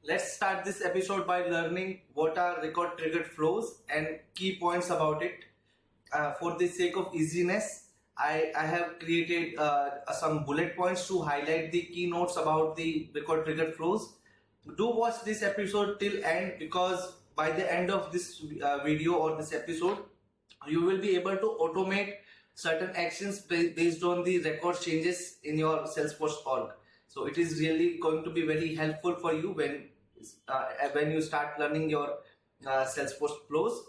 Let's start this episode by learning what are record triggered flows and key points about it. For the sake of easiness, I have created some bullet points to highlight the keynotes about the record triggered flows. Do watch this episode till end, because by the end of this video or this episode, you will be able to automate certain actions based on the record changes in your Salesforce org. So it is really going to be very helpful for you when you start learning your Salesforce flows.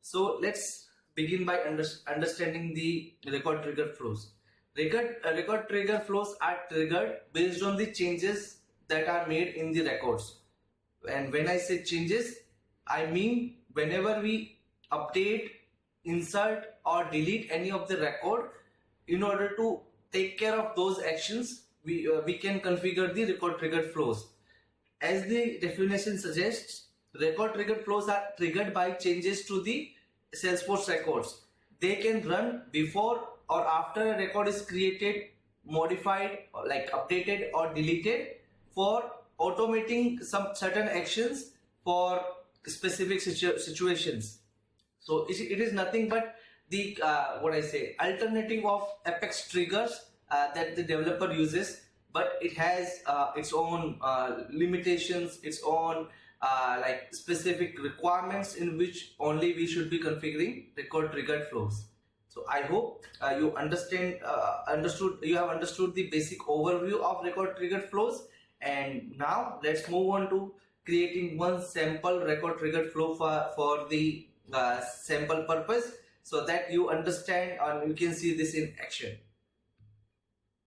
So let's begin by understanding the record trigger flows. Record trigger flows are triggered based on the changes that are made in the records. And when I say changes, I mean whenever we update, insert or delete any of the record, in order to take care of those actions, we can configure the record triggered flows. As the definition suggests, record triggered flows are triggered by changes to the Salesforce records. They can run before or after a record is created, modified, or like updated or deleted, for automating some certain actions for specific situations. So it is nothing but the alternative of Apex triggers that the developer uses, but it has its own limitations, its own specific requirements in which only we should be configuring record triggered flows. So I hope you have understood the basic overview of record triggered flows, and now let's move on to creating one sample record triggered flow for the sample purpose, so that you understand and you can see this in action.